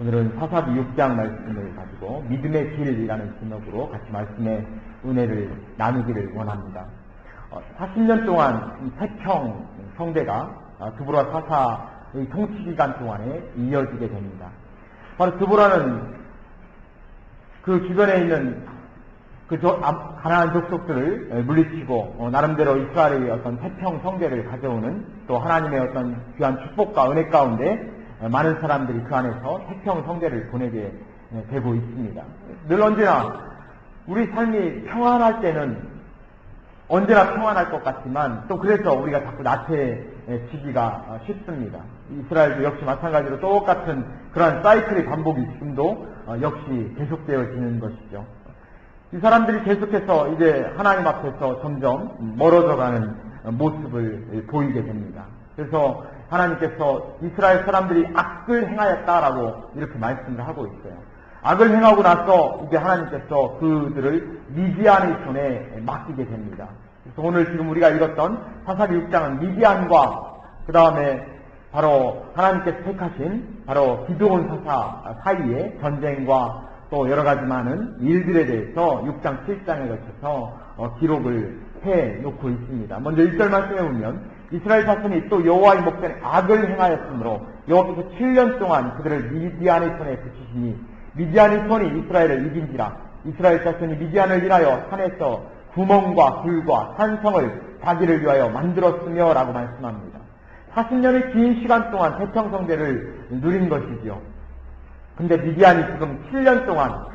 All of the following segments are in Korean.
오늘은 사사기 6장 말씀을 가지고 믿음의 길이라는 제목으로 같이 말씀의 은혜를 나누기를 원합니다. 40년 동안 태평 성대가 드보라 사사의 통치기간 동안에 이어지게 됩니다. 바로 드보라는 그 주변에 있는 가나안 족속들을 물리치고 나름대로 이스라엘의 어떤 태평 성대를 가져오는, 또 하나님의 어떤 귀한 축복과 은혜 가운데 많은 사람들이 그 안에서 태평 성대를 보내게 되고 있습니다. 늘 언제나 우리 삶이 평안할 때는 언제나 평안할 것 같지만, 또 그래서 우리가 자꾸 나태해지기가 쉽습니다. 이스라엘도 역시 마찬가지로 똑같은 그러한 사이클의 반복이 지금도 역시 계속되어지는 것이죠. 이 사람들이 계속해서 이제 하나님 앞에서 점점 멀어져가는 모습을 보이게 됩니다. 그래서 하나님께서 이스라엘 사람들이 악을 행하였다라고 이렇게 말씀을 하고 있어요. 악을 행하고 나서 이제 하나님께서 그들을 미디안의 손에 맡기게 됩니다. 그래서 오늘 지금 우리가 읽었던 사사기 6장은 미디안과 그 다음에 바로 하나님께서 택하신 바로 기드온 사사 사이의 전쟁과 또 여러 가지 많은 일들에 대해서 6장, 7장에 걸쳐서 기록을 해놓고 있습니다. 먼저 1절 말씀해 보면 이스라엘 자손이 또 여호와의 목전에 악을 행하였으므로 여호와께서 7년 동안 그들을 미디안의 손에 붙이시니 미디안의 손이 이스라엘을 이긴지라. 이스라엘 자손이 미디안을 인하여 산에서 구멍과 굴과 산성을 자기를 위하여 만들었으며 라고 말씀합니다. 40년의 긴 시간 동안 태평성대를 누린 것이지요. 근데 미디안이 지금 7년 동안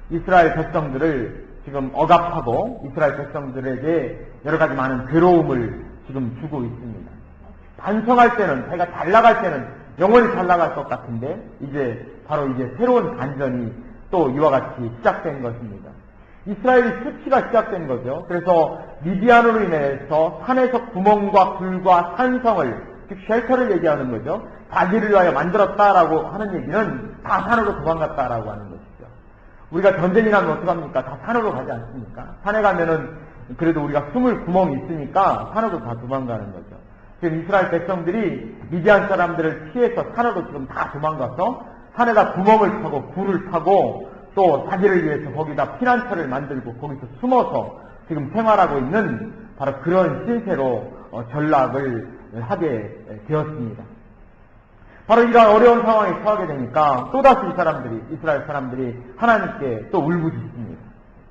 이스라엘 백성들을 지금 억압하고 이스라엘 백성들에게 여러 가지 많은 괴로움을 지금 주고 있습니다. 반성할 때는, 자기가 잘 나갈 때는 영원히 잘 나갈 것 같은데 바로 새로운 반전이 또 이와 같이 시작된 것입니다. 이스라엘의 수치가 시작된 거죠. 그래서 미디안으로 인해서 산에서 구멍과 굴과 산성을, 즉 쉘터를 얘기하는 거죠. 자기를 위하여 만들었다라고 하는 얘기는 다 산으로 도망갔다라고 하는 것이죠. 우리가 전쟁이 나면 어떡합니까? 다 산으로 가지 않습니까? 산에 가면은 그래도 우리가 숨을 구멍이 있으니까 산으로 다 도망가는 거죠. 지금 이스라엘 백성들이 미디안 사람들을 피해서 산으로 지금 다 도망가서 산에다 구멍을 파고 굴을 파고 또 자기를 위해서 거기다 피난처를 만들고 거기서 숨어서 지금 생활하고 있는 바로 그런 신세로 전락을 하게 되었습니다. 바로 이러한 어려운 상황에 처하게 되니까 또다시 이스라엘 사람들이 하나님께 또 울부짖습니다.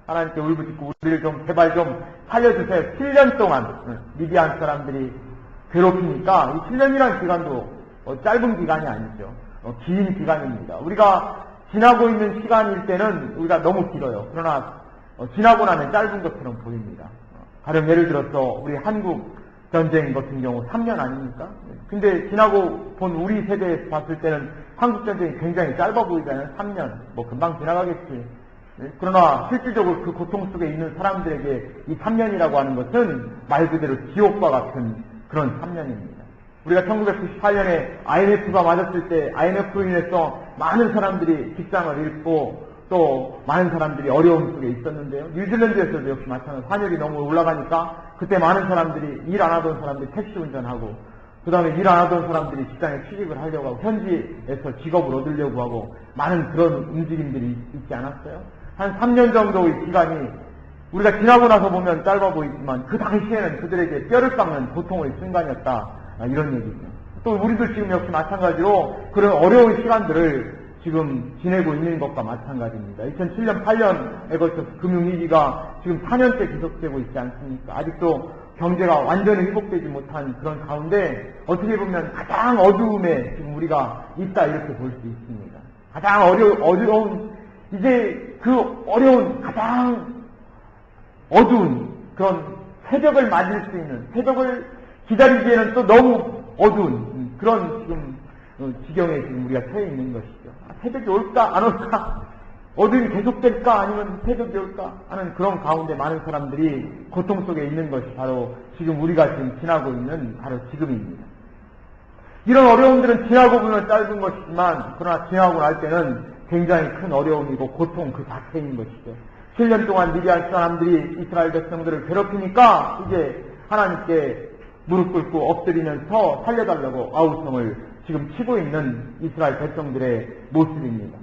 하나님께 울부짖고 우리를 좀 제발 좀 살려주세요. 7년 동안 미디안 사람들이 괴롭히니까 이 7년이라는 기간도 짧은 기간이 아니죠. 긴 기간입니다. 우리가 지나고 있는 시간일 때는 우리가 너무 길어요. 그러나 지나고 나면 짧은 것처럼 보입니다. 가령 예를 들어서 우리 한국 전쟁 같은 경우 3년 아닙니까? 근데 지나고 본 우리 세대에서 봤을 때는 한국 전쟁이 굉장히 짧아 보이잖아요. 3년. 금방 지나가겠지. 그러나 실질적으로 그 고통 속에 있는 사람들에게 이 3년이라고 하는 것은 말 그대로 지옥과 같은 그런 3년입니다. 우리가 1998년에 IMF가 맞았을 때 IMF로 인해서 많은 사람들이 직장을 잃고 또 많은 사람들이 어려움 속에 있었는데요. 뉴질랜드에서도 역시 마찬가지로 환율이 너무 올라가니까 그때 많은 사람들이 일 안 하던 사람들이 택시 운전하고 그 다음에 일 안 하던 사람들이 직장에 취직을 하려고 하고 현지에서 직업을 얻으려고 하고 많은 그런 움직임들이 있지 않았어요? 한 3년 정도의 기간이 우리가 지나고 나서 보면 짧아 보이지만 그 당시에는 그들에게 뼈를 깎는 고통의 순간이었다, 이런 얘기죠. 또 우리도 지금 역시 마찬가지로 그런 어려운 시간들을 지금 지내고 있는 것과 마찬가지입니다. 2007년, 8년에 걸쳐서 금융위기가 지금 4년째 계속되고 있지 않습니까? 아직도 경제가 완전히 회복되지 못한 그런 가운데 어떻게 보면 가장 어두움에 지금 우리가 있다, 이렇게 볼 수 있습니다. 가장 어려운, 이제 그 어려운, 가장 어두운 그런 새벽을 맞을 수 있는, 새벽을 기다리기에는 또 너무 어두운 그런 지금 지경에 지금 우리가 처해 있는 것이죠. 새벽이 올까 안 올까, 어둠이 계속될까 아니면 새벽이 올까 하는 그런 가운데 많은 사람들이 고통 속에 있는 것이 바로 지금 우리가 지금 지나고 있는 바로 지금입니다. 이런 어려움들은 지나고 보면 짧은 것이지만 그러나 지나고 날 때는 굉장히 큰 어려움이고 고통 그 자체인 것이죠. 7년 동안 미디안 사람들이 이스라엘 백성들을 괴롭히니까 이제 하나님께 무릎 꿇고 엎드리면서 살려달라고 아우성을 지금 치고 있는 이스라엘 백성들의 모습입니다.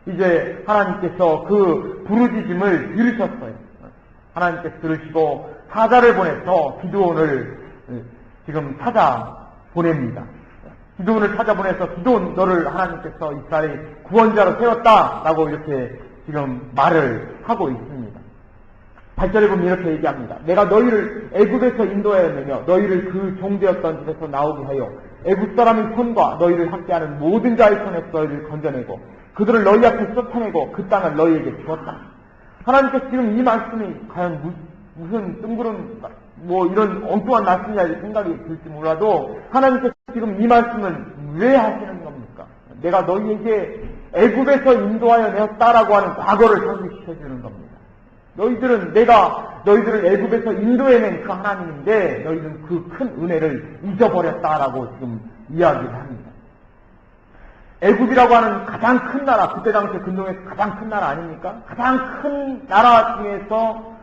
이제 하나님께서 그 부르짖음을 들으셨어요. 하나님께서 들으시고 사자를 보내서 기드온을 지금 찾아보냅니다. 기드온을 찾아보내서 기드온 너를 하나님께서 이스라엘의 구원자로 세웠다라고 이렇게 지금 말을 하고 있습니다. 8절에 보면 이렇게 얘기합니다. 내가 너희를 애굽에서 인도하였느며 너희를 그 종되었던 집에서 나오게 하여 애굽 사람의 손과 너희를 함께하는 모든 자의 손에서 너희를 건져내고 그들을 너희 앞에 쫓아내고 그 땅을 너희에게 주었다. 하나님께서 지금 이 말씀이 과연 무슨 뜬구름 이런 엉뚱한 말씀이야 생각이 들지 몰라도 하나님께서 지금 이 말씀을 왜 하시는 겁니까? 내가 너희에게 애굽에서 인도하여 내었다라고 하는 과거를 상기시켜주는 겁니다. 내가 너희들을 애굽에서 인도해낸 그 하나님인데 너희들은 그 큰 은혜를 잊어버렸다라고 지금 이야기를 합니다. 애굽이라고 하는 가장 큰 나라, 그때 당시에 근동에서 가장 큰 나라 아닙니까? 가장 큰 나라 중에서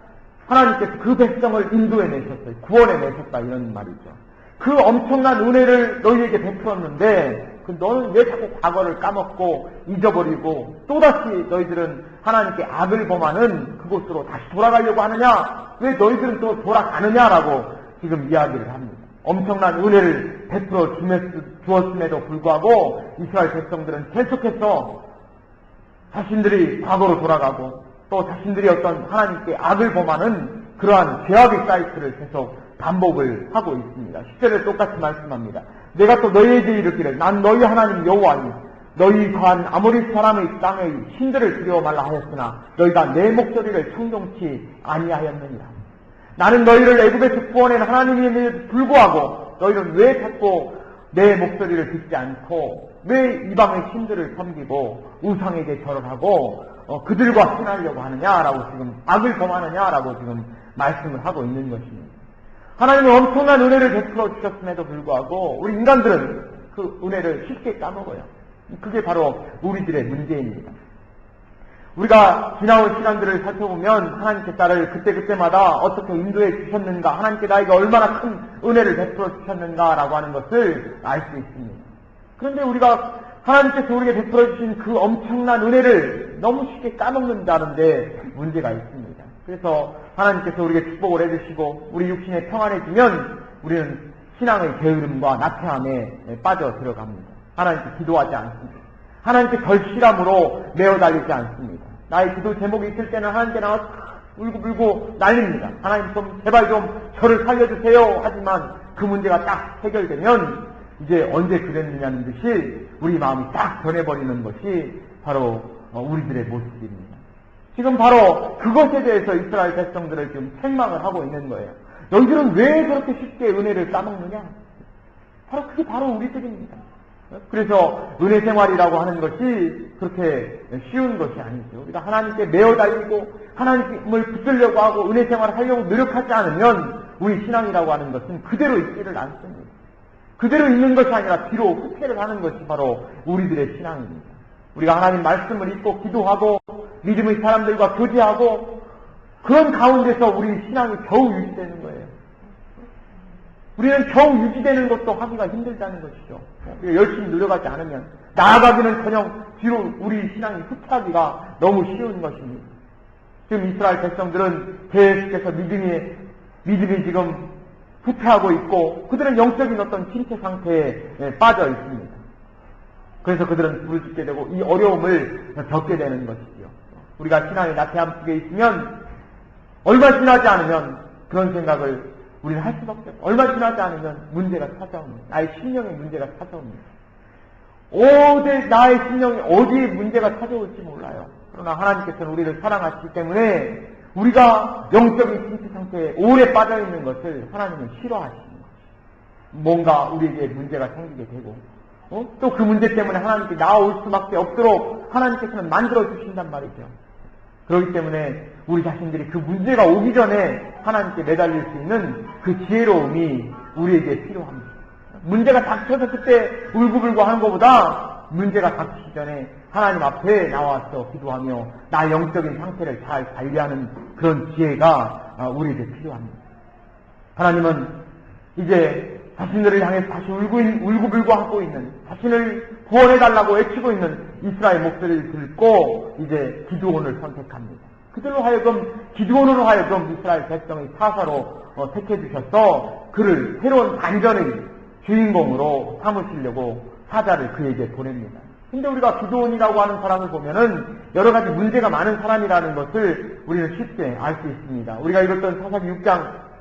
하나님께서 그 백성을 인도해내셨어요. 구원해내셨다 이런 말이죠. 그 엄청난 은혜를 너희에게 베풀었는데 너는 왜 자꾸 과거를 까먹고 잊어버리고 또다시 너희들은 하나님께 악을 범하는 그곳으로 다시 돌아가려고 하느냐? 왜 너희들은 또 돌아가느냐라고 지금 이야기를 합니다. 엄청난 은혜를 베풀어 주었음에도 불구하고 이스라엘 백성들은 계속해서 자신들이 과거로 돌아가고 또 자신들이 어떤 하나님께 악을 범하는 그러한 죄악의 사이클을 계속 반복을 하고 있습니다. 10절에 똑같이 말씀합니다. 내가 또 너희에게 이르기를 난 너희 하나님 여호와니 너희 거한 아모리 사람의 땅의 신들을 두려워 말라 하였으나 너희가 내 목소리를 청종치 아니하였느니라. 나는 너희를 애굽에서 구원한 하나님임에도 불구하고 너희는 왜 자꾸 내 목소리를 듣지 않고 왜 이방의 신들을 섬기고 우상에게 절을 하고 그들과 신하려고 하느냐라고 지금 악을 범하느냐라고 지금 말씀을 하고 있는 것입니다. 하나님은 엄청난 은혜를 베풀어 주셨음에도 불구하고 우리 인간들은 그 은혜를 쉽게 까먹어요. 그게 바로 우리들의 문제입니다. 우리가 지나온 시간들을 살펴보면 하나님께 나를 그때그때마다 어떻게 인도해 주셨는가, 하나님께 나에게 얼마나 큰 은혜를 베풀어 주셨는가라고 하는 것을 알 수 있습니다. 그런데 우리가 하나님께서 우리에게 베풀어 주신 그 엄청난 은혜를 너무 쉽게 까먹는다는 데 문제가 있습니다. 그래서 하나님께서 우리에게 축복을 해주시고 우리 육신에 평안해지면 우리는 신앙의 게으름과 나태함에 빠져 들어갑니다. 하나님께 기도하지 않습니다. 하나님께 절실함으로 메어 달리지 않습니다. 나의 기도 제목이 있을 때는 하나님께 나와 울고불고 난립니다. 하나님 좀 제발 좀 저를 살려주세요. 하지만 그 문제가 딱 해결되면 이제 언제 그랬느냐는 듯이 우리 마음이 딱 변해버리는 것이 바로 우리들의 모습입니다. 지금 바로 그것에 대해서 이스라엘 백성들을 지금 책망을 하고 있는 거예요. 너희들은 왜 그렇게 쉽게 은혜를 까먹느냐? 그게 바로 우리들입니다. 그래서 은혜 생활이라고 하는 것이 그렇게 쉬운 것이 아니죠. 우리가 하나님께 매어 달리고 하나님을 붙들려고 하고 은혜 생활을 하려고 노력하지 않으면 우리 신앙이라고 하는 것은 그대로 있지를 않습니다. 그대로 있는 것이 아니라 뒤로 후퇴를 하는 것이 바로 우리들의 신앙입니다. 우리가 하나님 말씀을 읽고 기도하고 믿음의 사람들과 교제하고 그런 가운데서 우리 신앙이 겨우 유지되는 거예요. 우리는 겨우 유지되는 것도 하기가 힘들다는 것이죠. 우리가 열심히 노력하지 않으면 나아가기는커녕 뒤로 우리 신앙이 후퇴하기가 너무 쉬운 것입니다. 지금 이스라엘 백성들은 계속해서 믿음이 지금 후퇴하고 있고 그들은 영적인 어떤 침체 상태에 빠져 있습니다. 그래서 그들은 부르짖게 되고 이 어려움을 겪게 되는 것이죠. 우리가 신앙의 나태함 속에 있으면 얼마 지나지 않으면 그런 생각을 우리는 할 수밖에 없어요. 얼마 지나지 않으면 문제가 찾아옵니다. 나의 심령의 문제가 찾아옵니다. 나의 심령이 어디에 문제가 찾아올지 몰라요. 그러나 하나님께서는 우리를 사랑하시기 때문에 우리가 영적인 침체 상태에 오래 빠져있는 것을 하나님은 싫어하시는 거예요. 뭔가 우리에게 문제가 생기게 되고 또 그 문제 때문에 하나님께 나아올 수밖에 없도록 하나님께서는 만들어주신단 말이죠. 그렇기 때문에 우리 자신들이 그 문제가 오기 전에 하나님께 매달릴 수 있는 그 지혜로움이 우리에게 필요합니다. 문제가 닥쳐서 그때 울고불고 하는 것보다 문제가 닥치기 전에 하나님 앞에 나와서 기도하며 나의 영적인 상태를 잘 관리하는 그런 지혜가 우리에게 필요합니다. 하나님은 이제 자신들을 향해 다시 울고불고 하고 있는, 자신을 구원해달라고 외치고 있는 이스라엘 목소리를 듣고 이제 기드온을 선택합니다. 그들로 하여금, 기드온으로 하여금 이스라엘 백성의 사사로 택해주셔서 그를 새로운 반전의 주인공으로 삼으시려고 사자를 그에게 보냅니다. 근데 우리가 기드온이라고 하는 사람을 보면은 여러 가지 문제가 많은 사람이라는 것을 우리는 쉽게 알 수 있습니다. 우리가 읽었던 사사기 6장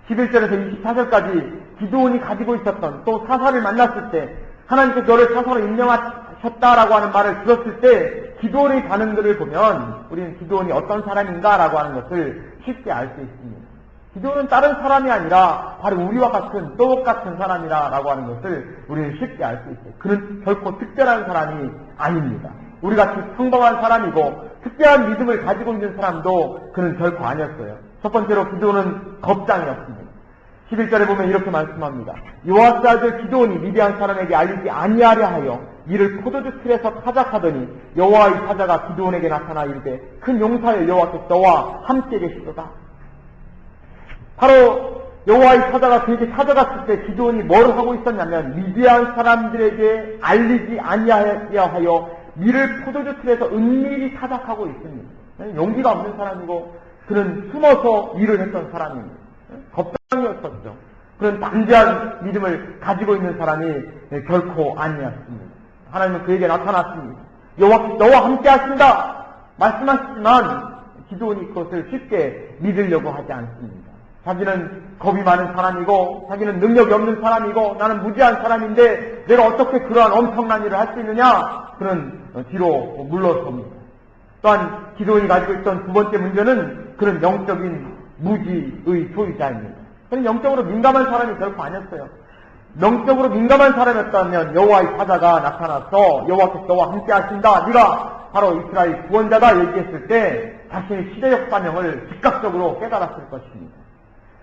11절에서 24절까지 기드온이 가지고 있었던, 또 사사를 만났을 때 하나님께서 너를 사사로 임명하셨다라고 하는 말을 들었을 때 기드온의 반응들을 보면 우리는 기드온이 어떤 사람인가라고 하는 것을 쉽게 알 수 있습니다. 기드온은 다른 사람이 아니라 바로 우리와 같은 똑같은 사람이라고 하는 것을 우리는 쉽게 알 수 있어요. 그는 결코 특별한 사람이 아닙니다. 우리같이 평범한 사람이고 특별한 믿음을 가지고 있는 사람도 그는 결코 아니었어요. 첫 번째로 기드온은 겁장이었습니다. 11절에 보면 이렇게 말씀합니다. 요아스 아들 기드온이 미디안 사람에게 알리지 아니하려 하여 이를 포도주 틀에서 타작하더니 여호와의 사자가 기드온에게 나타나 이르되 큰 용사여 여호와께서 너와 함께 계시도다. 바로 여호와의 사자가 그에게 찾아갔을 때 기드온이 뭘 하고 있었냐면 미디안 사람들에게 알리지 아니하여 하여 밀을 포도주 틀에서 은밀히 타작하고 있습니다. 용기가 없는 사람이고 그는 숨어서 일을 했던 사람입니다. 겁장이었었죠. 그런 담대한 믿음을 가지고 있는 사람이 결코 아니었습니다. 하나님은 그에게 나타났습니다. 여호와께서 너와 함께 하신다 말씀하시지만 기드온이 그것을 쉽게 믿으려고 하지 않습니다. 자기는 겁이 많은 사람이고 자기는 능력이 없는 사람이고 나는 무지한 사람인데 내가 어떻게 그러한 엄청난 일을 할 수 있느냐, 그는 뒤로 물러섭니다. 또한 기드온이 가지고 있던 두 번째 문제는 그런 영적인 무지의 소유자입니다. 그는 영적으로 민감한 사람이 결코 아니었어요. 영적으로 민감한 사람이었다면 여호와의 사자가 나타나서 여호와께서 너와 함께 하신다, 네가 바로 이스라엘 구원자다 얘기했을 때 자신의 시대적 사명을 즉각적으로 깨달았을 것입니다.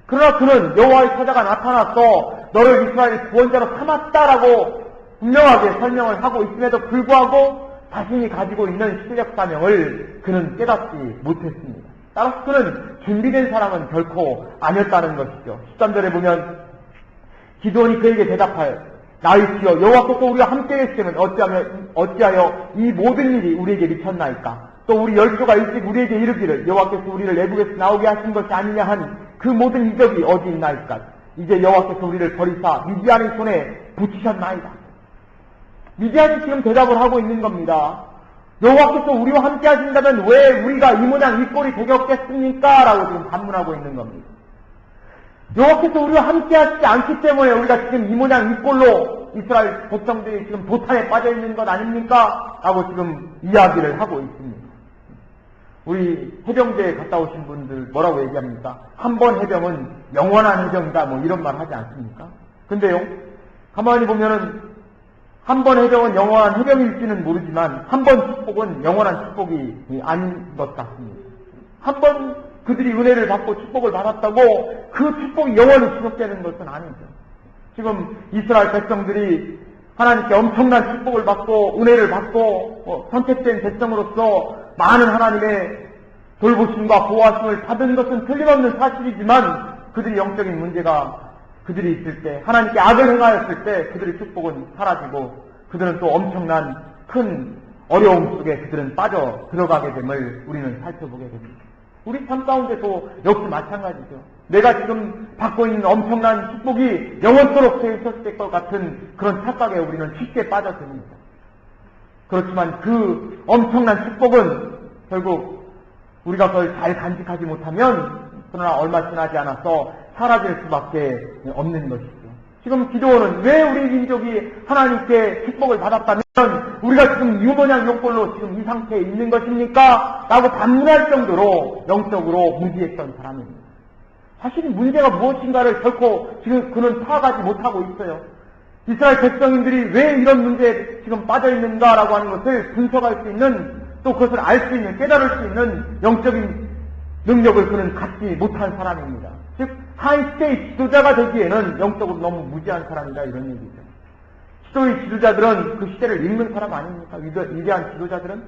그러나 그는 여호와의 사자가 나타나서 너를 이스라엘 구원자로 삼았다라고 분명하게 설명을 하고 있음에도 불구하고 자신이 가지고 있는 시대적 사명을 그는 깨닫지 못했습니다. 따라서 그는 준비된 사람은 결코 아니었다는 것이죠. 13절에 보면 기드온이 그에게 대답하여 나의 주여 여호와께서 우리와 함께 계시면 어찌하여 이 모든 일이 우리에게 미쳤나이까? 또 우리 열조가 일찍 우리에게 이르기를 여호와께서 우리를 애국에서 나오게 하신 것이 아니냐 한 그 모든 이적이 어디 있나이까? 이제 여호와께서 우리를 버리사 미디안의 손에 붙이셨나이다. 미디안이 지금 대답을 하고 있는 겁니다. 여호와께서 우리와 함께 하신다면 왜 우리가 이 모양 이 꼴이 되겠습니까? 라고 지금 반문하고 있는 겁니다. 여호와께서 우리와 함께 하시지 않기 때문에 우리가 지금 이 모양 이 꼴로 이스라엘 백성들이 지금 도탄에 빠져 있는 것 아닙니까? 라고 지금 이야기를 하고 있습니다. 우리 해병대에 갔다 오신 분들 뭐라고 얘기합니까? 한 번 해병은 영원한 해병이다 뭐 이런 말 하지 않습니까? 근데요, 가만히 보면은 한 번 해병은 영원한 해병일지는 모르지만 한 번 축복은 영원한 축복이 아닌 것 같습니다. 한 번 그들이 은혜를 받고 축복을 받았다고 그 축복이 영원히 지속되는 것은 아니죠. 지금 이스라엘 백성들이 하나님께 엄청난 축복을 받고 은혜를 받고 선택된 백성으로서 많은 하나님의 돌보심과 보호하심을 받은 것은 틀림없는 사실이지만 그들이 영적인 문제가 그들이 있을 때, 하나님께 악을 행하였을 때 그들의 축복은 사라지고 그들은 또 엄청난 큰 어려움 속에 그들은 빠져 들어가게 됨을 우리는 살펴보게 됩니다. 우리 삶 가운데도 역시 마찬가지죠. 내가 지금 받고 있는 엄청난 축복이 영원토록 돼 있었을 것 같은 그런 착각에 우리는 쉽게 빠져듭니다. 그렇지만 그 엄청난 축복은 결국 우리가 그걸 잘 간직하지 못하면 그러나 얼마 지나지 않아서 사라질 수밖에 없는 것이죠. 지금 기드온은 왜 우리 민족이 하나님께 축복을 받았다면 우리가 지금 이 모양 이 꼴로 지금 이 상태에 있는 것입니까? 라고 반문할 정도로 영적으로 무지했던 사람입니다. 사실 문제가 무엇인가를 결코 지금 그는 파악하지 못하고 있어요. 이스라엘 백성인들이 왜 이런 문제에 지금 빠져있는가라고 하는 것을 분석할 수 있는, 또 그것을 알 수 있는, 깨달을 수 있는 영적인 능력을 그는 갖지 못한 사람입니다. 즉, 한 시대의 지도자가 되기에는 영적으로 너무 무지한 사람이다 이런 얘기죠. 시대의 지도자들은 그 시대를 읽는 사람 아닙니까? 위대한 지도자들은?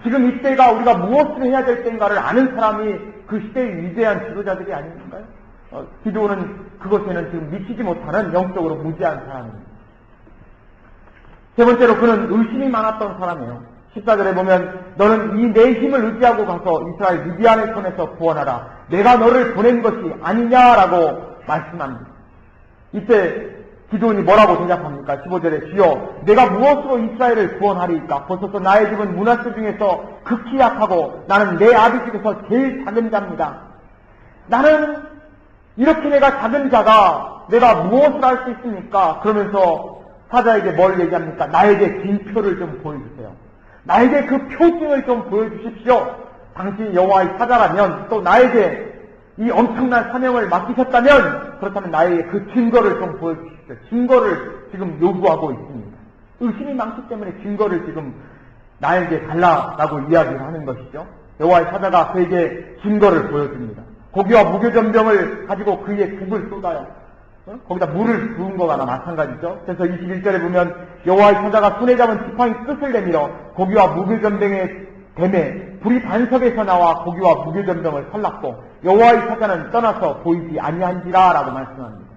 지금 이 시대가 우리가 무엇을 해야 될 때인가를 아는 사람이 그 시대의 위대한 지도자들이 아닙니까요? 기도는 그것에는 지금 미치지 못하는 영적으로 무지한 사람입니다. 세 번째로 그는 의심이 많았던 사람이에요. 14절에 보면 너는 이 내 힘을 의지하고 가서 이스라엘 미디안의 손에서 구원하라. 내가 너를 보낸 것이 아니냐라고 말씀합니다. 이때 기도원이 뭐라고 대답합니까? 15절에 주여 내가 무엇으로 이스라엘을 구원하리이까? 벌써서 나의 집은 문화세 중에서 극히 약하고 나는 내 아비 집에서 제일 작은 자입니다. 나는 이렇게 내가 작은 자가 내가 무엇을 할 수 있습니까? 그러면서 사자에게 뭘 얘기합니까? 나에게 징표를 좀 보여주세요. 나에게 그 표징을 좀 보여주십시오. 당신이 여호와의 사자라면 또 나에게 이 엄청난 사명을 맡기셨다면 그렇다면 나에게 그 증거를 좀 보여주십시오. 증거를 지금 요구하고 있습니다. 의심이 많기 때문에 증거를 지금 나에게 달라라고 이야기를 하는 것이죠. 여호와의 사자가 그에게 증거를 보여줍니다. 고기와 무교전병을 가지고 그의 국을 쏟아요. 거기다 물을 부은 거나 마찬가지죠. 그래서 21절에 보면 여호와의 사자가 손에 잡은 지팡이 끝을 내밀어 고기와 무교전병의 댐에 불이 반석에서 나와 고기와 무교전병을 살랐고 여호와의 사자는 떠나서 보이지 아니한지라 라고 말씀합니다.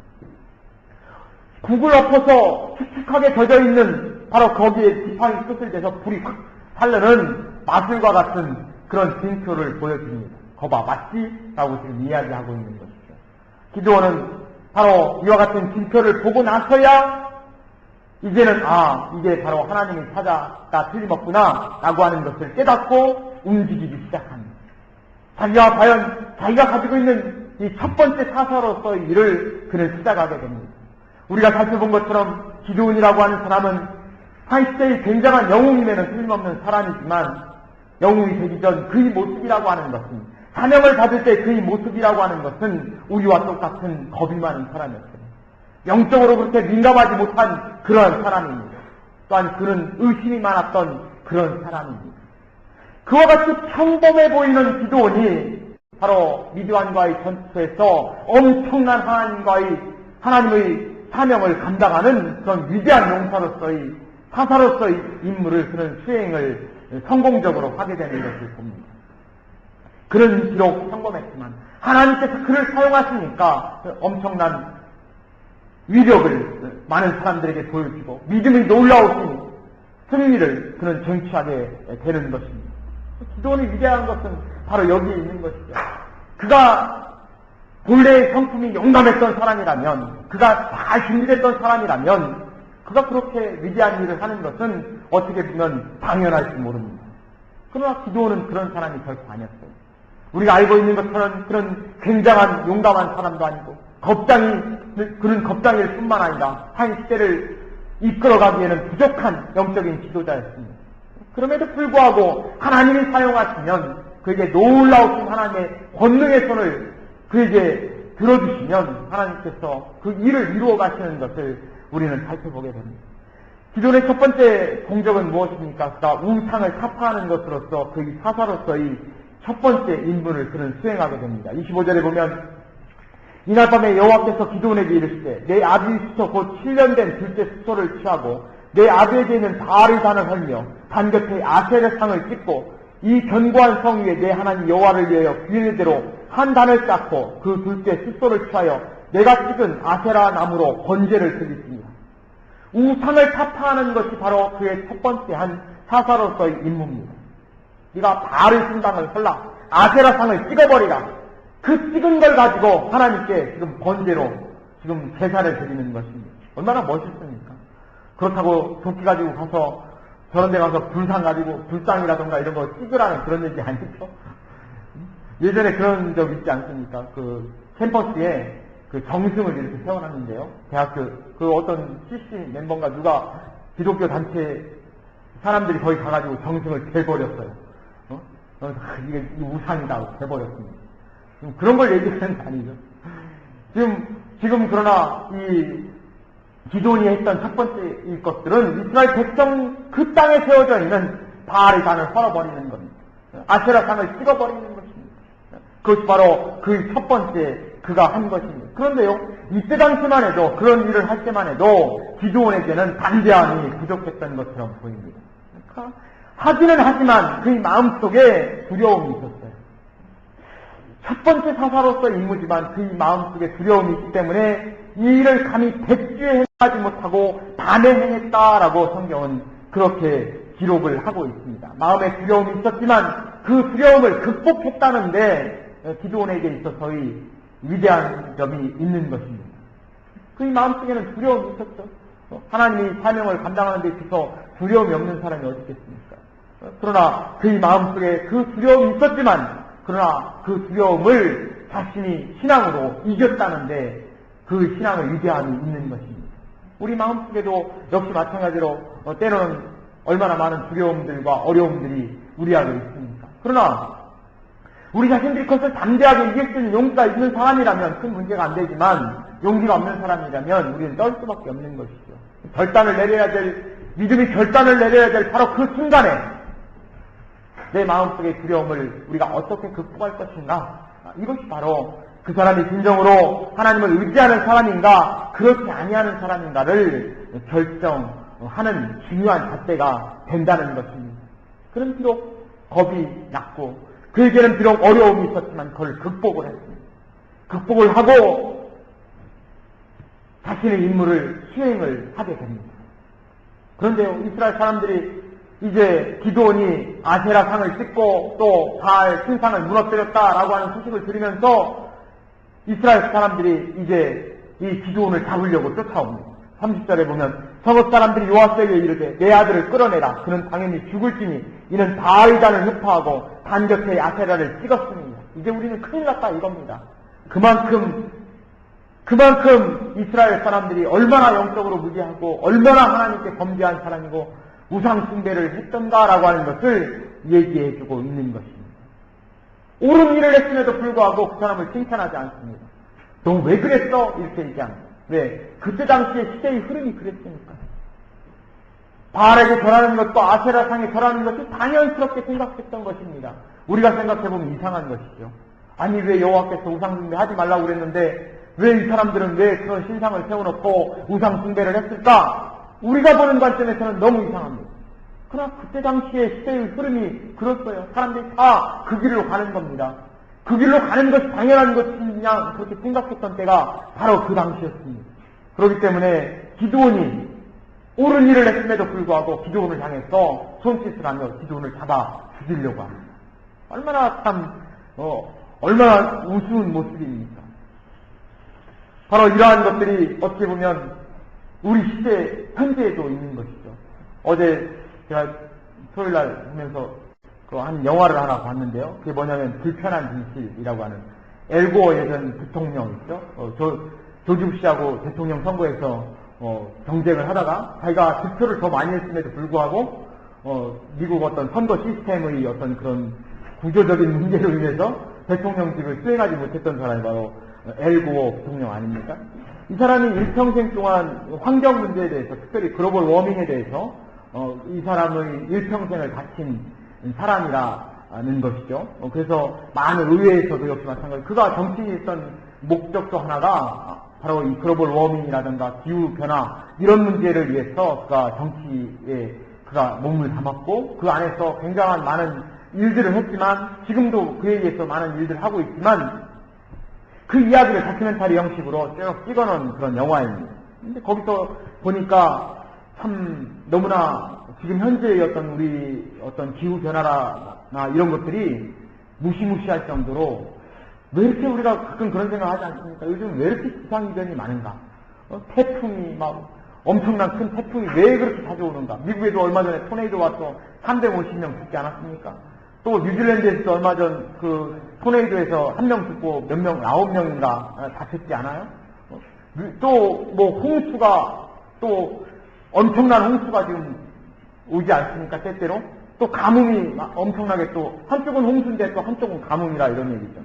국을 엎어서 축축하게 젖어 있는 바로 거기에 지팡이 끝을 대서 불이 확 살르는 마술과 같은 그런 징표를 보여줍니다. 거봐 맞지? 라고 지금 이야기하고 있는 것이죠. 기도원은 바로 이와 같은 징표를 보고 나서야 이제는 이게 바로 하나님의 사자가 틀림없구나 라고 하는 것을 깨닫고 움직이기 시작합니다. 자기가 과연 자기가 가지고 있는 이 첫 번째 사사로서의 일을 그는 시작하게 됩니다. 우리가 살펴본 것처럼 기드온이라고 하는 사람은 한 시대의 굉장한 영웅임에는 틀림없는 사람이지만 영웅이 되기 전 그의 모습이라고 하는 것은 사명을 받을 때 그의 모습이라고 하는 것은 우리와 똑같은 겁이 많은 사람이었어요. 영적으로 그렇게 민감하지 못한 그런 사람입니다. 또한 그는 의심이 많았던 그런 사람입니다. 그와 같이 평범해 보이는 기드온이 바로 미드완과의 전투에서 엄청난 하나님의 사명을 감당하는 그런 위대한 용사로서의 사사로서의 임무를 그는 수행을 성공적으로 하게 되는 것을 봅니다. 그는 비록 평범했지만 하나님께서 그를 사용하시니까 엄청난 위력을 많은 사람들에게 보여주고 믿음이 놀라우신 승리를 그는 쟁취하게 되는 것입니다. 기도원이 위대한 것은 바로 여기에 있는 것이죠. 그가 본래의 성품이 용감했던 사람이라면, 그가 잘 준비됐던 사람이라면 그가 그렇게 위대한 일을 하는 것은 어떻게 보면 당연할지 모릅니다. 그러나 기도원은 그런 사람이 결코 아니었어요. 우리가 알고 있는 것처럼 그런 굉장한 용감한 사람도 아니고 그는 겁장일 뿐만 아니라 한 시대를 이끌어가기에는 부족한 영적인 지도자였습니다. 그럼에도 불구하고 하나님이 사용하시면 그에게 놀라우신 하나님의 권능의 손을 그에게 들어주시면 하나님께서 그 일을 이루어 가시는 것을 우리는 살펴보게 됩니다. 기존의 첫 번째 공적은 무엇입니까? 그가 우상을 타파하는 것으로서 그의 사사로서의 첫 번째 임무를 그는 수행하게 됩니다. 25절에 보면 이날 밤에 여호와께서 기드온에게 이르시되 내 아비의 수소 곧 7년 된 둘째 수소를 취하고 내 아비에게 있는 바알의 단을 헐며 단 곁에 아세르 상을 찍고 이 견고한 성 위에 내 하나님 여호와를 위하여 규례대로 한 단을 쌓고 그 둘째 수소를 취하여 내가 찍은 아세라 나무로 번제를 드리십니다. 우상을 타파하는 것이 바로 그의 첫 번째 한 사사로서의 임무입니다. 네가 바알의 신당을 헐라 아세라 상을 찍어버리라. 그 찍은 걸 가지고 하나님께 지금 번제로 지금 제사를 드리는 것입니다. 얼마나 멋있습니까? 그렇다고 도끼 가지고 가서 저런 데 가서 불상 가지고 불상이라던가 이런 거 찍으라는 그런 얘기 아니죠? 예전에 그런 적 있지 않습니까? 그 캠퍼스에 그 정승을 이렇게 세워놨는데요. 대학교 그 어떤 CC 멤버인가 누가 기독교 단체 사람들이 거기 가가지고 정승을 대버렸어요. 그래서 이게 우상이다 대버렸습니다. 그런 걸 얘기하는 게 아니죠. 지금 그러나 이 기드온이 했던 첫 번째 것들은 이스라엘 백성 그 땅에 세워져 있는 바알의 단을 헐어버리는 겁니다. 아세라 상을 찍어버리는 것입니다. 그것이 바로 그 첫 번째 그가 한 것입니다. 그런데요, 이때 당시만 해도 그런 일을 할 때만 해도 기드온에게는 담대함이 부족했던 것처럼 보입니다. 그러니까 하기는 하지만 그의 마음속에 두려움이 있었어요. 첫 번째 사사로서 임무지만 그 마음속에 두려움이 있기 때문에 이 일을 감히 백주에 행하지 못하고 밤에 행했다라고 성경은 그렇게 기록을 하고 있습니다. 마음에 두려움이 있었지만 그 두려움을 극복했다는데 기드온에게 있어서의 위대한 점이 있는 것입니다. 그의 마음속에는 두려움이 있었죠. 하나님이 사명을 감당하는 데 있어서 두려움이 없는 사람이 어디 있겠습니까? 그러나 그의 마음속에 그 두려움이 있었지만 그러나 그 두려움을 자신이 신앙으로 이겼다는데 그 신앙의 위대함이 있는 것입니다. 우리 마음속에도 역시 마찬가지로 때로는 얼마나 많은 두려움들과 어려움들이 우리 안에 있습니까? 그러나 우리 자신들이 그것을 담대하게 이길 수 있는 용기가 있는 사람이라면 큰 문제가 안 되지만 용기가 없는 사람이라면 우리는 떨 수밖에 없는 것이죠. 결단을 내려야 될, 믿음이 결단을 내려야 될 바로 그 순간에 내 마음속의 두려움을 우리가 어떻게 극복할 것인가? 이것이 바로 그 사람이 진정으로 하나님을 의지하는 사람인가 그렇지 아니하는 사람인가를 결정하는 중요한 잣대가 된다는 것입니다. 그는 비록 겁이 났고 그에게는 비록 어려움이 있었지만 그걸 극복을 했습니다. 극복을 하고 자신의 임무를 수행을 하게 됩니다. 그런데요, 이스라엘 사람들이 이제 기드온이 아세라 상을 찢고 또 바알 신상을 무너뜨렸다라고 하는 소식을 들으면서 이스라엘 사람들이 이제 이 기드온을 잡으려고 쫓아옵니다. 30절에 보면 성읍 사람들이 요아스에게 이르되 내 아들을 끌어내라. 그는 당연히 죽을지니 이는 바알단을 흡파하고 단곁에 아세라를 찍었습니다. 이제 우리는 큰일 났다 이겁니다. 그만큼 이스라엘 사람들이 얼마나 영적으로 무지하고 얼마나 하나님께 범죄한 사람이고 우상 숭배를 했던가라고 하는 것을 얘기해주고 있는 것입니다. 옳은 일을 했음에도 불구하고 그 사람을 칭찬하지 않습니다. 너 왜 그랬어? 이렇게 얘기합니다. 왜? 그때 당시에 시대의 흐름이 그랬으니까. 바알에게 절하는 것도 아세라상에 절하는 것이 당연스럽게 생각했던 것입니다. 우리가 생각해보면 이상한 것이죠. 아니 왜 여호와께서 우상 숭배하지 말라고 그랬는데 왜 이 사람들은 왜 그런 신상을 세워놓고 우상 숭배를 했을까? 우리가 보는 관점에서는 너무 이상합니다. 그러나 그때 당시에 시대의 흐름이 그렇어요. 사람들이 다 그 길로 가는 겁니다. 그 길로 가는 것이 당연한 것이냐 그렇게 생각했던 때가 바로 그 당시였습니다. 그렇기 때문에 기드온이 옳은 일을 했음에도 불구하고 기드온을 향해서 손짓을 하며 기드온을 잡아 죽이려고 합니다. 얼마나 우스운 모습입니까? 바로 이러한 것들이 어떻게 보면 우리 시대 현재에도 있는 것이죠. 어제 제가 토요일날 보면서 한 영화를 하나 봤는데요. 그게 뭐냐면 불편한 진실이라고 하는 엘고어 예전 부통령 있죠. 조지 부시하고 대통령 선거에서 경쟁을 하다가 자기가 득표를 더 많이 했음에도 불구하고 미국 어떤 선거 시스템의 어떤 그런 구조적인 문제로 인해서 대통령직을 수행하지 못했던 사람이 바로 엘고어 부통령 아닙니까? 이 사람이 일평생 동안 환경 문제에 대해서, 특별히 글로벌 워밍에 대해서 이 사람의 일평생을 바친 사람이라는 것이죠. 그래서 많은 의회에서도 역시 마찬가지로 그가 정치에 있던 목적도 하나가 바로 이 글로벌 워밍이라든가 기후 변화 이런 문제를 위해서 그가 정치에 그가 몸을 담았고 그 안에서 굉장한 많은 일들을 했지만 지금도 그에 의해서 많은 일들을 하고 있지만 그 이야기를 다큐멘터리 형식으로 쭉 찍어놓은 그런 영화입니다. 근데 거기서 보니까 참 너무나 지금 현재의 우리 기후 변화나 이런 것들이 무시무시할 정도로 왜 이렇게 우리가 가끔 그런 생각 하지 않습니까? 요즘 왜 이렇게 기상이변이 많은가? 태풍이 엄청난 큰 태풍이 왜 그렇게 자주 오는가? 미국에도 얼마 전에 토네이도 와서 350명 죽지 않았습니까? 또 뉴질랜드에서도 얼마 전 그 토네이도에서 1명 죽고 몇 명, 9명인가 다쳤지 않아요? 또 홍수가 또 엄청난 홍수가 지금 오지 않습니까? 때때로? 또 가뭄이 엄청나게 또 한쪽은 홍수인데 또 한쪽은 가뭄이라 이런 얘기죠.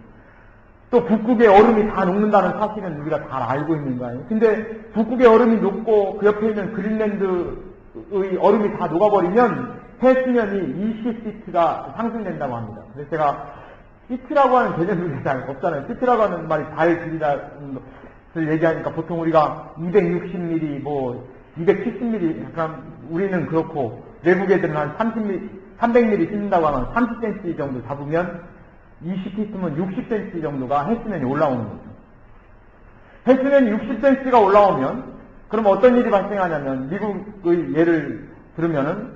또 북극의 얼음이 다 녹는다는 사실은 우리가 다 알고 있는 거 아니에요? 근데 북극의 얼음이 녹고 그 옆에 있는 그린랜드의 얼음이 다 녹아버리면 해수면이 20피트가 상승된다고 합니다. 그래서 제가 피트라고 하는 개념이 잘 없잖아요. 피트라고 하는 말이 발 길이라는 것을 얘기하니까 보통 우리가 260mm, 270mm, 그럼 우리는 그렇고 외국 애들은 한 30mm, 300mm 신는다고 하면 30cm 정도 잡으면 20피트면 60cm 정도가 해수면이 올라오는 거죠. 해수면이 60cm가 올라오면 그럼 어떤 일이 발생하냐면 미국의 예를 들으면은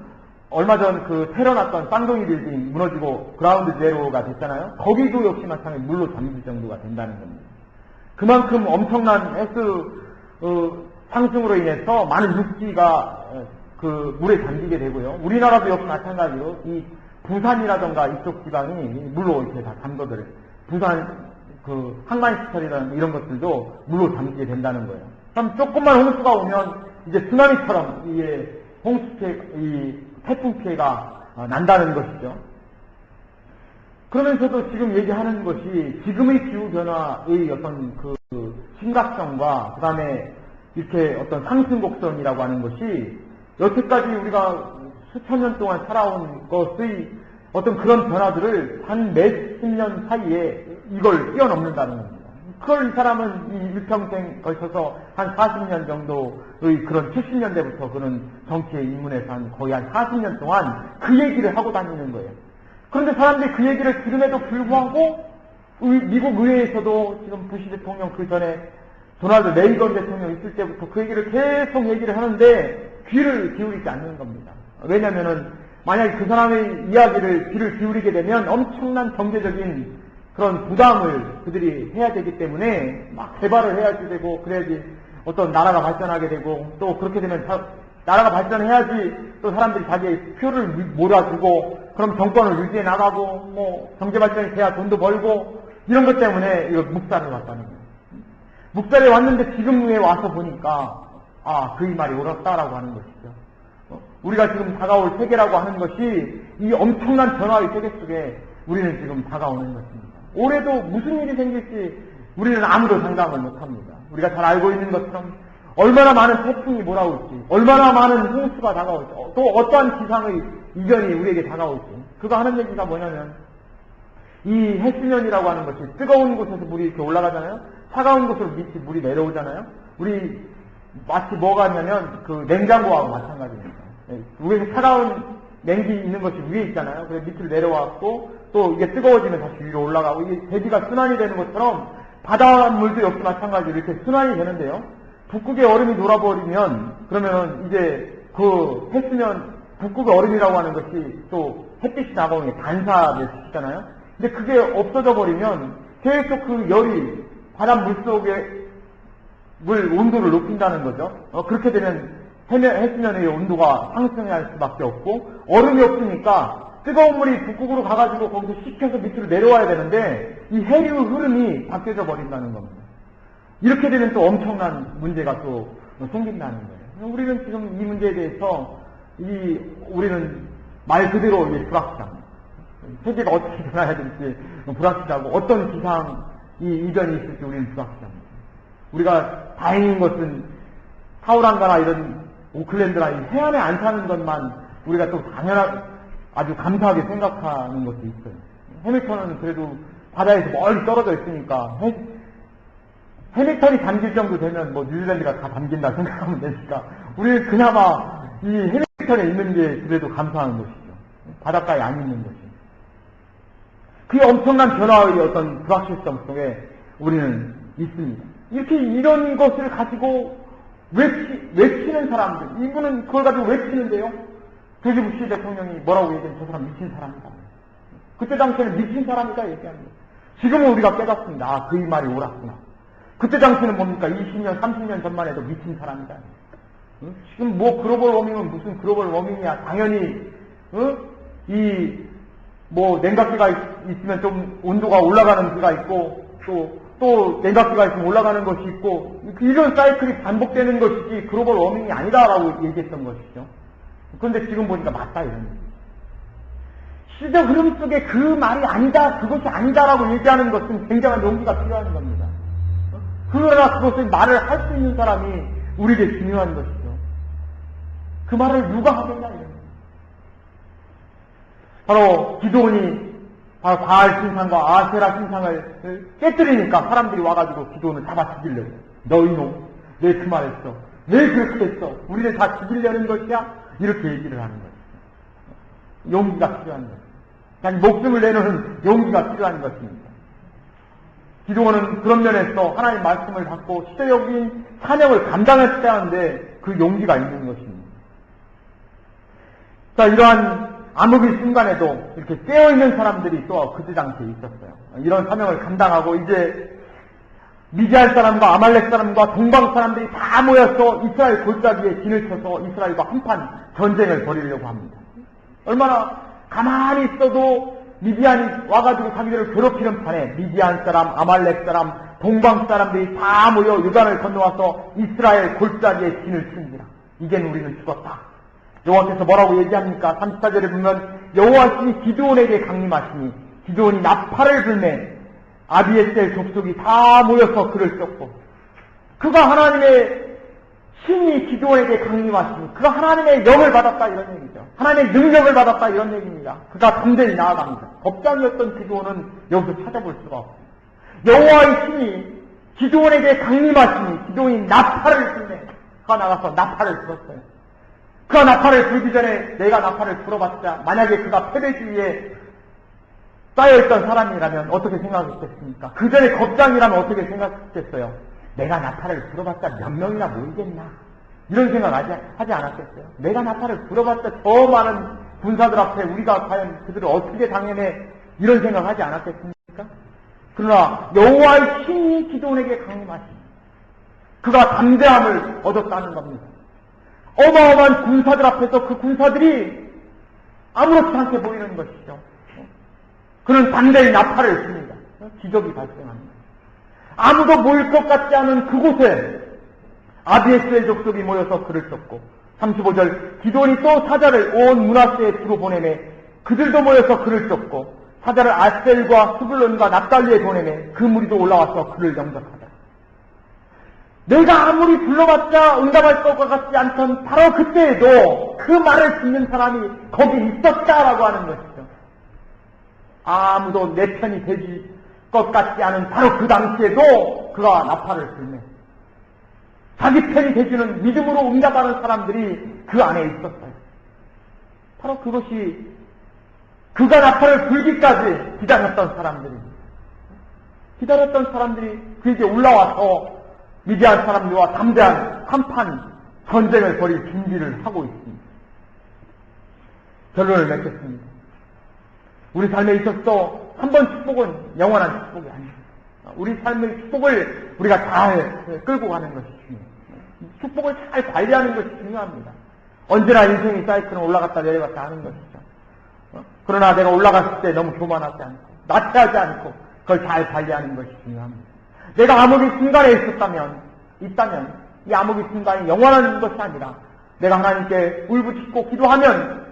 얼마 전 그 테러 났던 쌍둥이 빌딩 무너지고 그라운드 제로가 됐잖아요. 거기도 역시 마찬가지로 물로 잠길 정도가 된다는 겁니다. 그만큼 엄청난 해수 상승으로 인해서 많은 육지가 그 물에 잠기게 되고요. 우리나라도 역시 마찬가지로 이 부산이라던가 이쪽 지방이 물로 이렇게 다 잠겨들어요. 부산 그 항만시설이라는 이런 것들도 물로 잠기게 된다는 거예요. 그럼 조금만 홍수가 오면 이제 쓰나미처럼 이게 홍수 피해, 이 태풍 피해가 난다는 것이죠. 그러면서도 지금 얘기하는 것이 지금의 기후 변화의 어떤 그 심각성과 그 다음에 이렇게 어떤 상승 곡선이라고 하는 것이 여태까지 우리가 수천 년 동안 살아온 것의 어떤 그런 변화들을 단 몇십 년 사이에 이걸 뛰어넘는다는 겁니다. 그걸 이 사람은 이 일평생 걸쳐서 한 40년 정도의 그런 70년대부터 그런 정치에 입문해서 한 거의 한 40년 동안 그 얘기를 하고 다니는 거예요. 그런데 사람들이 그 얘기를 들음에도 불구하고 미국 의회에서도 지금 부시 대통령 그 전에 도널드 레이건 대통령 있을 때부터 그 얘기를 계속 얘기를 하는데 귀를 기울이지 않는 겁니다. 왜냐면은 만약에 그 사람의 이야기를 귀를 기울이게 되면 엄청난 경제적인 그런 부담을 그들이 해야 되기 때문에 막 개발을 해야지 되고 그래야지 어떤 나라가 발전하게 되고 또 그렇게 되면 나라가 발전해야지 또 사람들이 자기의 표를 몰아주고 그럼 정권을 유지해 나가고 뭐 경제 발전이 돼야 돈도 벌고 이런 것 때문에 이거 묵살을 왔다는 거예요. 묵살에 왔는데 지금에 와서 보니까 그의 말이 옳았다라고 하는 것이죠. 우리가 지금 다가올 세계라고 하는 것이 이 엄청난 변화의 세계 속에 우리는 지금 다가오는 것입니다. 올해도 무슨 일이 생길지 우리는 아무도 상상을 못합니다. 우리가 잘 알고 있는 것처럼 얼마나 많은 태풍이 몰아올지, 얼마나 많은 홍수가 다가올지, 또 어떠한 기상의 이변이 우리에게 다가올지. 그거 하는 얘기가 뭐냐면 이 해수면이라고 하는 것이 뜨거운 곳에서 물이 이렇게 올라가잖아요. 차가운 곳으로 밑이 물이 내려오잖아요. 우리 마치 뭐가 있냐면 그 냉장고하고 마찬가지입니다. 위에서 차가운 냉기 있는 것이 위에 있잖아요. 그래서 밑으로 내려왔고 또 이게 뜨거워지면 다시 위로 올라가고 이게 대기가 순환이 되는 것처럼 바닷물도 역시 마찬가지로 이렇게 순환이 되는데요. 북극의 얼음이 녹아버리면 그러면 이제 그 해수면 북극의 얼음이라고 하는 것이 또 햇빛이 나가오는 게 반사를 시키잖아요. 근데 그게 없어져 버리면 계속 그 열이 바닷물 속에 물 온도를 높인다는 거죠. 그렇게 되면 해수면의 온도가 상승할 수밖에 없고 얼음이 없으니까 뜨거운 물이 북극으로 가가지고 거기서 식혀서 밑으로 내려와야 되는데 이 해류 흐름이 바뀌어져 버린다는 겁니다. 이렇게 되면 또 엄청난 문제가 또 생긴다는 거예요. 우리는 지금 이 문제에 대해서 우리는 말 그대로 불확실합니다. 세계가 어떻게 변화해야 될지 불확실하고 어떤 기상 이변이 있을지 우리는 불확실합니다. 우리가 다행인 것은 타우랑가나 이런 오클랜드나 이 해안에 안 사는 것만 우리가 또 아주 감사하게 생각하는 것도 있어요. 해밀턴은 그래도 바다에서 멀리 떨어져 있으니까 해밀턴이 잠길 정도 되면 뭐 뉴질랜드가 다 잠긴다 생각하면 되니까 우리는 그나마 이 해밀턴에 있는 게 그래도 감사한 것이죠. 바닷가에 안 있는 것이. 그 엄청난 변화의 어떤 불확실성 속에 우리는 있습니다. 이렇게 이런 것을 가지고 외치는 사람들, 이분은 그걸 가지고 외치는데요. 조지 부시 대통령이 뭐라고 얘기했는지 저 사람 미친 사람이다. 그때 당시에는 미친 사람이다 얘기합니다. 지금은 우리가 깨닫습니다. 그의 말이 옳았구나. 그때 당시에는 뭡니까? 20년, 30년 전만 해도 미친 사람이다. 지금 뭐 글로벌 워밍은 무슨 글로벌 워밍이야. 당연히 뭐 냉각기가 있으면 좀 온도가 올라가는 기가 있고 또 냉각기가 있으면 올라가는 것이 있고 이런 사이클이 반복되는 것이지 글로벌 워밍이 아니다라고 얘기했던 것이죠. 그런데 지금 보니까 맞다 이런 얘기. 시적 흐름 속에 그 말이 아니다, 그것이 아니다라고 얘기하는 것은 굉장한 용기가 필요한 겁니다. 그러나 그것을 말을 할 수 있는 사람이 우리에게 중요한 것이죠. 그 말을 누가 하겠냐 이런 거예요. 바로 기도원이 바로 바알 신상과 아세라 신상을 깨뜨리니까 사람들이 와가지고 기도원을 잡아 죽이려고. 너 이놈, 왜 그 말했어? 왜 그렇게 했어? 우리를 다 죽이려는 것이야? 이렇게 얘기를 하는 거예요. 용기가 필요한 거예요. 자기 목숨을 내놓는 용기가 필요한 것입니다. 기도원은 그런 면에서 하나님의 말씀을 받고 시대적인 사명을 감당했어야 하는데 그 용기가 있는 것입니다. 자, 이러한 암흑의 순간에도 이렇게 깨어있는 사람들이 또 그때 당시에 있었어요. 이런 사명을 감당하고 이제 미디안 사람과 아말렉 사람과 동방 사람들이 다 모여서 이스라엘 골짜기에 진을 쳐서 이스라엘과 한판 전쟁을 벌이려고 합니다. 얼마나 가만히 있어도 미디안이 와가지고 자기들을 괴롭히는 판에 미디안 사람, 아말렉 사람, 동방 사람들이 다 모여 요단을 건너와서 이스라엘 골짜기에 진을 칩니다. 이젠 우리는 죽었다. 여호와께서 뭐라고 얘기합니까? 34절에 보면 여호와께서 기드온에게 강림하시니 기드온이 나팔을 불매 아비에셀 족속이 다 모여서 그를 쫓고 그가 하나님의 신이 기드온에게 강림하시니 그가 하나님의 영을 받았다 이런 얘기죠. 하나님의 능력을 받았다 이런 얘기입니다. 그가 담대히 나아갑니다. 겁장이었던 기드온은 여기서 찾아볼 수가 없습니다. 여호와의 신이 기드온에게 강림하시니 기드온이 나팔을 불매 그가 나가서 나팔을 불었어요. 그가 나팔을 불기 전에 내가 나팔을 불어봤자 만약에 그가 패배주의에 쌓여있던 사람이라면 어떻게 생각했겠습니까? 그 전에 겁장이라면 어떻게 생각했겠어요? 내가 나팔을 불어봤자 몇 명이나 모이겠나? 이런 생각 하지 않았겠어요? 내가 나팔을 불어봤자 더 많은 군사들 앞에 우리가 과연 그들을 어떻게 당해내? 이런 생각 하지 않았겠습니까? 그러나 여호와의 신이 기드온에게 강림하시니 그가 담대함을 얻었다는 겁니다. 어마어마한 군사들 앞에서 그 군사들이 아무렇지 않게 보이는 것이죠. 그는 담대히 나팔을 씁니다. 기적이 발생합니다. 아무도 모일 것 같지 않은 그곳에 아비에스의 족속이 모여서 그를 쫓고 35절 기드온이 또 사자를 온 므낫세에 두루 보내매 그들도 모여서 그를 쫓고 사자를 아셀과 스불론과 납달리에 보내매 그 무리도 올라와서 그를 영접하다. 내가 아무리 불러봤자 응답할 것 같지 않던 바로 그때에도 그 말을 듣는 사람이 거기 있었다라고 하는 것이죠. 아무도 내 편이 되지 것 같지 않은 바로 그 당시에도 그가 나팔을 불매 자기 편이 되주는 믿음으로 응답하는 사람들이 그 안에 있었어요. 바로 그것이 그가 나팔을 불기까지 기다렸던 사람들이 그에게 올라와서 미디안 사람들과 담대한 한판 전쟁을 벌일 준비를 하고 있습니다. 결론을 맺겠습니다. 우리 삶에 있어서 한 번 축복은 영원한 축복이 아닙니다. 우리 삶의 축복을 우리가 잘 끌고 가는 것이 중요해요. 축복을 잘 관리하는 것이 중요합니다. 언제나 인생의 사이클은 올라갔다 내려갔다 하는 것이죠. 그러나 내가 올라갔을 때 너무 교만하지 않고 나태하지 않고 그걸 잘 관리하는 것이 중요합니다. 내가 암흑의 순간에 있다면 이 암흑의 순간이 영원한 것이 아니라 내가 하나님께 울부짖고 기도하면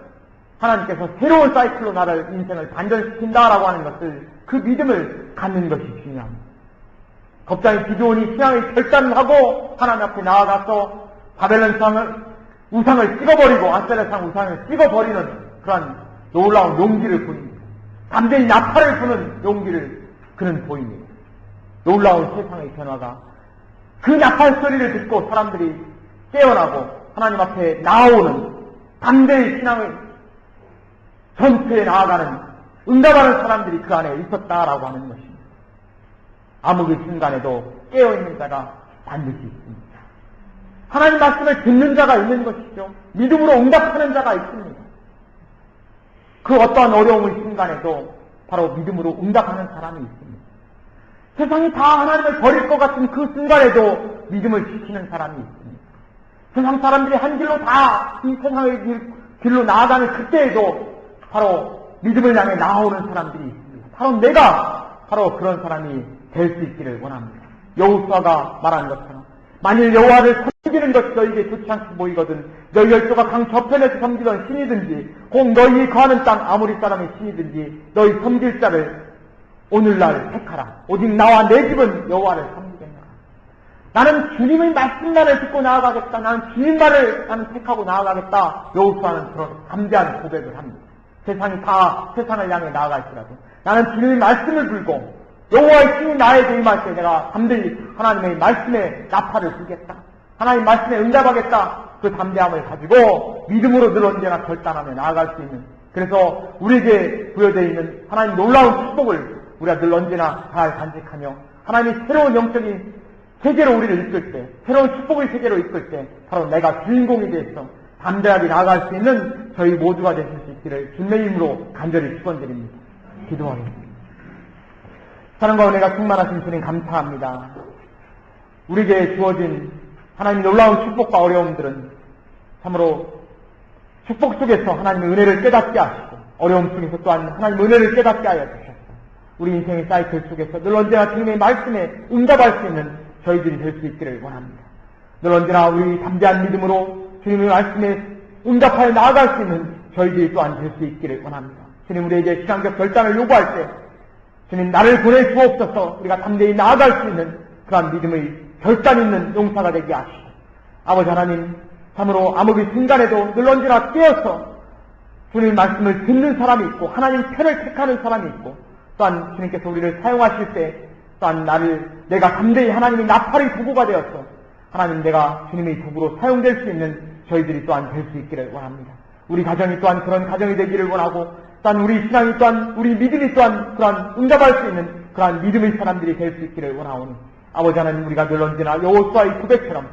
하나님께서 새로운 사이클로 나를 인생을 반전시킨다라고 하는 것을 그 믿음을 갖는 것이 중요합니다. 겁장이 기드온이 신앙의 결단을 하고 하나님 앞에 나아가서 바벨론 우상을 찍어버리고 아세라상 우상을 찍어버리는 그러한 놀라운 용기를 보입니다. 담대히 나팔을 부는 용기를 그는 보입니다. 놀라운 세상의 변화가 그 나팔 소리를 듣고 사람들이 깨어나고 하나님 앞에 나아오는 담대히 신앙의 전투에 나아가는 응답하는 사람들이 그 안에 있었다라고 하는 것입니다. 암흑의 순간에도 깨어있는 자가 반드시 있습니다. 하나님 말씀을 듣는 자가 있는 것이죠. 믿음으로 응답하는 자가 있습니다. 그 어떠한 어려움의 순간에도 바로 믿음으로 응답하는 사람이 있습니다. 세상이 다 하나님을 버릴 것 같은 그 순간에도 믿음을 지키는 사람이 있습니다. 세상 사람들이 한 길로 다 이 세상의 길로 나아가는 그때에도 바로 믿음을 향해 나아오는 사람들이 있습니다. 바로 내가 바로 그런 사람이 될 수 있기를 원합니다. 여호수아가 말한 것처럼 만일 여호와를 섬기는 것이 너희에게 좋지 않게 보이거든 너희 열조가 강 저편에서 섬기던 신이든지 혹 너희 거하는 땅 아모리 사람의 신이든지 너희 섬길 자를 오늘날 택하라. 오직 나와 내 집은 여호와를 섬기겠노라. 나는 주님의 말씀만을 듣고 나아가겠다. 나는 주님만을 나는 택하고 나아가겠다. 여호수아는 그런 담대한 고백을 합니다. 세상이 다 세상을 향해 나아갈지라도 나는 주님의 말씀을 불고 여호와의 신이 나에게 임할 때 내가 담대히 하나님의 말씀에 나팔을 불겠다. 하나님 말씀에 응답하겠다. 그 담대함을 가지고 믿음으로 늘 언제나 결단하며 나아갈 수 있는 그래서 우리에게 부여되어 있는 하나님 놀라운 축복을 우리가 늘 언제나 잘 간직하며 하나님이 새로운 영적인 세계로 우리를 이끌 때, 새로운 축복의 세계로 이끌 때 바로 내가 주인공이 돼서 담대하게 나아갈 수 있는 저희 모두가 되실 수 있기를 주님의 이름으로 간절히 축원드립니다. 기도하겠습니다. 사랑과 은혜가 충만하신 주님 감사합니다. 우리에게 주어진 하나님의 놀라운 축복과 어려움들은 참으로 축복 속에서 하나님의 은혜를 깨닫게 하시고 어려움 속에서 또한 하나님의 은혜를 깨닫게 하여 주셨습니다. 우리 인생의 사이클 속에서 늘 언제나 주님의 말씀에 응답할 수 있는 저희들이 될 수 있기를 원합니다. 늘 언제나 우리 담대한 믿음으로 주님의 말씀에 응답하여 나아갈 수 있는 저희들이 또한 될 수 있기를 원합니다. 주님 우리에게 신앙적 결단을 요구할 때 주님 나를 보내주옵소서 우리가 담대히 나아갈 수 있는 그러한 믿음의 결단 있는 용사가 되게 하시고 아버지 하나님 참으로 아무리 순간에도 늘 언제나 깨어서 주님의 말씀을 듣는 사람이 있고 하나님 편을 택하는 사람이 있고 또한 주님께서 우리를 사용하실 때 또한 내가 담대히 하나님의 나팔의 도구가 되어서 하나님 내가 주님의 도구로 사용될 수 있는 저희들이 또한 될 수 있기를 원합니다. 우리 가정이 또한 그런 가정이 되기를 원하고 또한 우리 신앙이 또한 우리 믿음이 또한 그러한 응답할 수 있는 그러한 믿음의 사람들이 될 수 있기를 원하오니 아버지 하나님 우리가 늘 언제나 여호수아의 고백처럼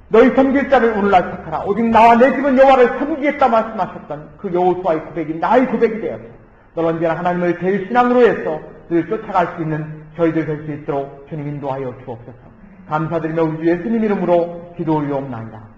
너희 섬길 자를 오늘날 택하라 오직 나와 내 집은 여호와를 섬기겠다 말씀하셨던 그 여호수아의 고백이 나의 고백이 되어서 늘 언제나 하나님을 제일 신앙으로 해서 늘 쫓아갈 수 있는 저희들 될 수 있도록 주님 인도하여 주옵소서. 감사드리며 우리 주 예수님 이름으로 기도 올리옵나이다.